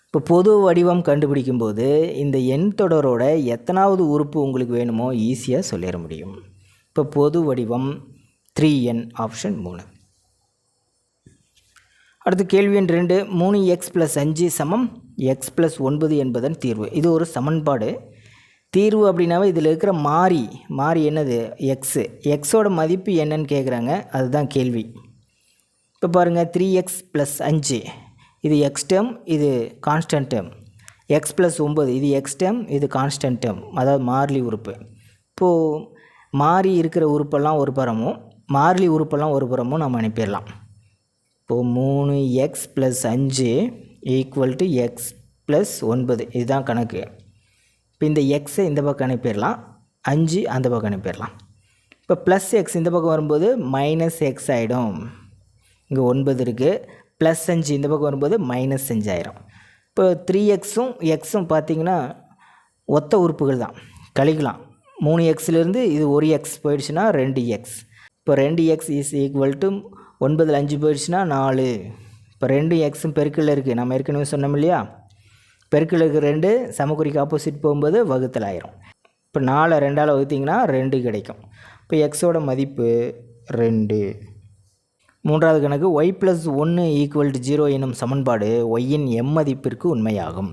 இப்போ பொது வடிவம் கண்டுபிடிக்கும்போது இந்த எண் தொடரோட எத்தனாவது உறுப்பு உங்களுக்கு வேணுமோ ஈஸியாக சொல்லிட முடியும். இப்போ பொது வடிவம் 3n, ஆப்ஷன் 3. அடுத்து கேள்வி எண் 2, 3x + 5 = x + 9 என்பதன் தீர்வு. இது ஒரு சமன்பாடு. தீர்வு அப்படின்னாவே இதில் இருக்கிற மாறி என்னது? எக்ஸோட மதிப்பு என்னன்னு கேட்குறாங்க, அதுதான் கேள்வி. இப்போ பாருங்கள், 3x + 5 இது எக்ஸ் டேர்ம், இது கான்ஸ்டன்ட் டேர்ம். x + 9 இது எக்ஸ் டேர்ம், இது கான்ஸ்டன்ட் டேர்ம், அதாவது மாறிலி உறுப்பு. இப்போது மாறி இருக்கிற உறுப்பெல்லாம் ஒரு புறமும் மாறிலி உறுப்பெல்லாம் ஒரு புறமும் நம்ம அனுப்பிடலாம். இப்போது 3x + 5 = x + 9 இதுதான் கணக்கு. இப்போ இந்த எக்ஸை இந்த பக்கம் அனுப்பிடலாம், 5 அந்த பக்கம் அனுப்பிடலாம். இப்போ +x இந்த பக்கம் வரும்போது -x ஆகிடும். இங்கே 9 இருக்குது, +5 இந்த பக்கம் வரும்போது -5 ஆயிரும். இப்போ 3xம் எக்ஸும் பார்த்திங்கன்னா ஒத்த உறுப்புகள் தான், கழிக்கலாம். 3xலேருந்து இது 1x போயிடுச்சுன்னா 2x. இப்போ 2x = 9ல் 5 போயிடுச்சுன்னா 4. இப்போ 2xம் பெருக்கல் இருக்குது, நம்ம ஏற்கனவே சொன்னோம் இல்லையா, பெருக்கல் இருக்குது 2, சமக்குறிக்கு ஆப்போசிட் போகும்போது வகுத்தல் ஆயிரும். இப்போ 4 2ஆல் வகுத்திங்கன்னா 2 கிடைக்கும். இப்போ எக்ஸோட மதிப்பு 2. மூன்றாவது கணக்கு, y + 1 = 0 எனும் சமன்பாடு yன் m மதிப்பிற்கு உண்மையாகும்.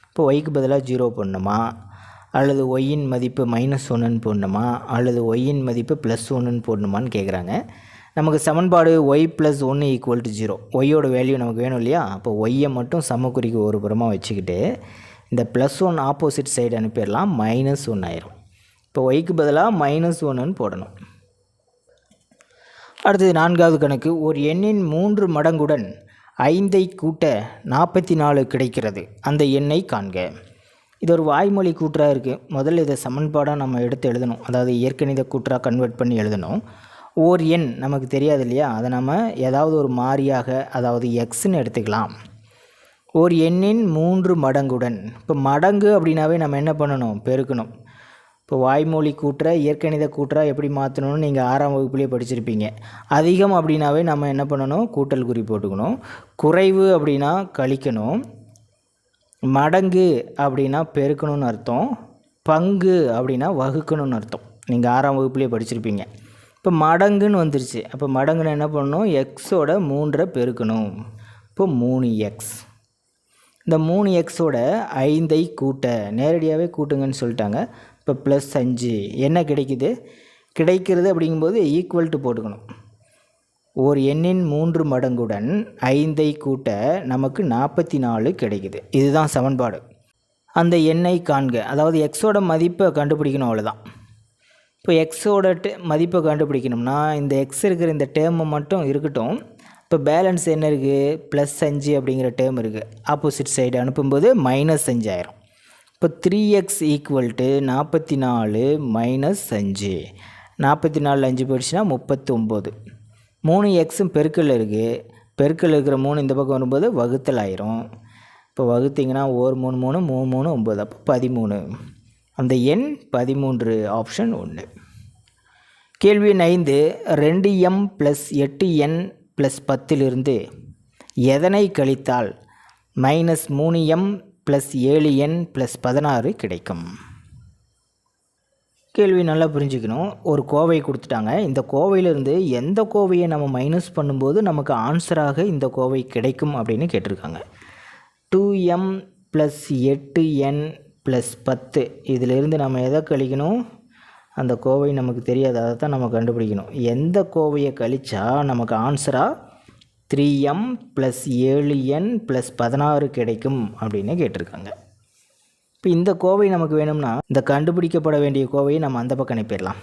இப்போ yக்கு பதிலாக 0 போடணுமா, அல்லது yன் மதிப்பு -1ன்னு போடணுமா, அல்லது yன் மதிப்பு +1ன்னு போடணுமான்னு கேட்குறாங்க. நமக்கு சமன்பாடு y + 1 = 0, ஒய்யோட வேல்யூ நமக்கு வேணும் இல்லையா. அப்போ ஒய்யை மட்டும் சமக்குறிக்கு ஒரு புறமாக வச்சுக்கிட்டு இந்த +1 ஆப்போசிட் சைடு அனுப்பிடலாம், -1 ஆயிரும். இப்போ ஒய்க்கு பதிலாக -1ன்னு போடணும். அடுத்தது நான்காவது கணக்கு, ஒரு எண்ணின் 3 மடங்குடன் 5ஐ கூட்ட 44 கிடைக்கிறது, அந்த எண்ணை காண்க. இது ஒரு வாய்மொழி கூற்றாக இருக்குது. முதல்ல இதை சமன்பாடாக நம்ம எடுத்து எழுதணும், அதாவது இயற்கணித கூற்றாக கன்வெர்ட் பண்ணி எழுதணும். ஓர் எண் நமக்கு தெரியாது இல்லையா, அதை நம்ம ஏதாவது ஒரு மாறியாக, அதாவது எக்ஸ்ன்னு எடுத்துக்கலாம். ஓர் எண்ணின் 3 மடங்குடன், இப்போ மடங்கு அப்படின்னாவே நம்ம என்ன பண்ணணும், பெருக்கணும். இப்போ வாய்மொழி கூற்றை இயற்கணித கூற்றாக எப்படி மாற்றணும்னு நீங்கள் 6ஆம் வகுப்புலேயே படிச்சிருப்பீங்க. அதிகம் அப்படின்னாவே நம்ம என்ன பண்ணணும், கூட்டல் குறி போட்டுக்கணும். குறைவு அப்படின்னா கழிக்கணும். மடங்கு அப்படின்னா பெருக்கணும்னு அர்த்தம். பங்கு அப்படின்னா வகுக்கணும்னு அர்த்தம். நீங்கள் 6ஆம் வகுப்புலேயே படிச்சிருப்பீங்க. இப்போ மடங்குன்னு வந்துருச்சு. அப்போ மடங்குன்னு என்ன பண்ணணும், எக்ஸோட 3 பெருக்கணும். இப்போ 3x. இந்த 3xோட 5ஐ கூட்ட நேரடியாகவே கூட்டுங்கன்னு சொல்லிட்டாங்க. இப்போ +5 என்ன கிடைக்குது? கிடைக்கிறது அப்படிங்கும்போது ஈக்குவல் டு போட்டுக்கணும். ஒரு எண்ணின் 3 மடங்குடன் 5ஐ கூட்ட நமக்கு 44 கிடைக்குது. இதுதான் சமன்பாடு. அந்த எண்ணை காண்க, அதாவது எக்ஸோட மதிப்பை கண்டுபிடிக்கணும், அவ்வளோதான். இப்போ எக்ஸோட மதிப்பை கண்டுபிடிக்கணும்னா இந்த எக்ஸ் இருக்கிற இந்த டேர்மை மட்டும் இருக்கட்டும். இப்போ பேலன்ஸ் என்ன இருக்குது? +5 அப்படிங்கிற டேர்ம் இருக்குது. ஆப்போசிட் சைடு அனுப்பும்போது -5 ஆயிரும். இப்போ 3x = 44 - 5. 44 5 போயிடுச்சுன்னா 39. 3xம் பெருக்கல் இருக்குது. பெருக்கல் இருக்கிற 3 இந்த பக்கம் வரும்போது வகுத்தல் ஆயிரும். இப்போ வகுத்திங்கன்னா 1 3 3 3 3 9, அப்போ 13. அந்த எண் 13, ஆப்ஷன் 1. கேள்வி எண் 5. 2m + 8n + 10 எதனை கழித்தால் -3m + 7n + 16 கிடைக்கும்? கேள்வி நல்லா புரிஞ்சுக்கணும். ஒரு கோவை கொடுத்துட்டாங்க. இந்த கோவையிலிருந்து எந்த கோவையை நம்ம மைனஸ் பண்ணும்போது நமக்கு ஆன்சராக இந்த கோவை கிடைக்கும் அப்படின்னு கேட்டிருக்காங்க. 2m + 8n + 10 இதிலிருந்து நம்ம எதை கழிக்கணும்? அந்த கோவை நமக்கு தெரியாது, அதை தான் நம்ம கண்டுபிடிக்கணும். எந்த கோவையை கழித்தா நமக்கு ஆன்சராக 3m + 7n + 16 கிடைக்கும் அப்படின்னு கேட்டிருக்காங்க. இப்போ இந்த கோவை நமக்கு வேணும்னா இந்த கண்டுபிடிக்கப்பட வேண்டிய கோவையை நம்ம அந்த பக்கம் அனுப்பிடலாம்.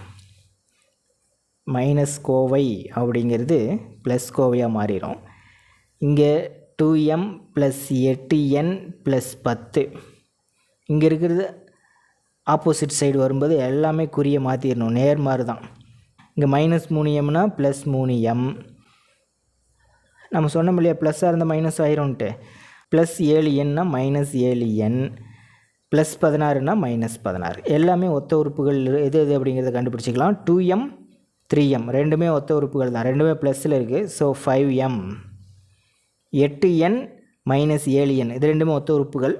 மைனஸ் கோவை அப்படிங்கிறது ப்ளஸ் கோவையாக மாறிடும். இங்கே 2m + 8n + 10 இங்கே இருக்கிறது ஆப்போசிட் சைடு வரும்போது எல்லாமே குறிய மாற்றிடணும், நேர்மாறு தான். இங்கே -3mனா +3m. நம்ம சொன்னோம் இல்லையா, ப்ளஸ்ஸாக இருந்தால் மைனஸ் ஆயிரும்ன்ட்டு. +7nனா -7n, +16னா -16. எல்லாமே ஒத்த உறுப்புகள் எது எது அப்படிங்கிறத கண்டுபிடிச்சிக்கலாம். 2m 3m ரெண்டுமே ஒத்த உறுப்புகள் தான், ரெண்டுமே ப்ளஸில் இருக்குது. So 5m. 8n -7n இது ரெண்டுமே ஒத்த உறுப்புகள்.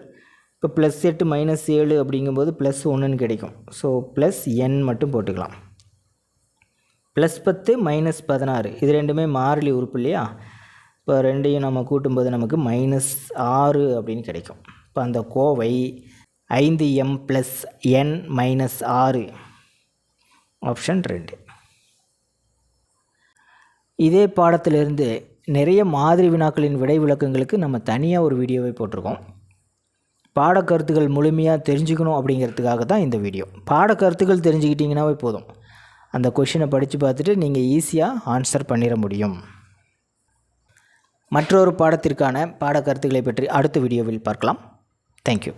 இப்போ +8 -7 அப்படிங்கும்போது +1ன்னு கிடைக்கும். ஸோ +n மட்டும் போட்டுக்கலாம். +10 -16 இது ரெண்டுமே மாறிலி உறுப்பு இல்லையா? இப்போ ரெண்டையும் நம்ம கூட்டும்போது நமக்கு -6 அப்படின்னு கிடைக்கும். இப்போ அந்த கோவை 5m + n - 6, ஆப்ஷன் 2. இதே பாடத்திலிருந்து நிறைய மாதிரி வினாக்களின் விடை விளக்கங்களுக்கு நம்ம தனியாக ஒரு வீடியோவை போட்டிருக்கோம். பாடக்கருத்துக்கள் முழுமையாக தெரிஞ்சுக்கணும் அப்படிங்கிறதுக்காக தான் இந்த வீடியோ. பாடக்கருத்துக்கள் தெரிஞ்சுக்கிட்டிங்கன்னாவே போதும், அந்த கொஷினை படித்து பார்த்துட்டு நீங்கள் ஈஸியாக ஆன்சர் பண்ணிட முடியும். மற்றொரு பாடத்திற்கான பாடக்கருத்துக்களை பற்றி அடுத்த வீடியோவில் பார்க்கலாம். தேங்க்யூ.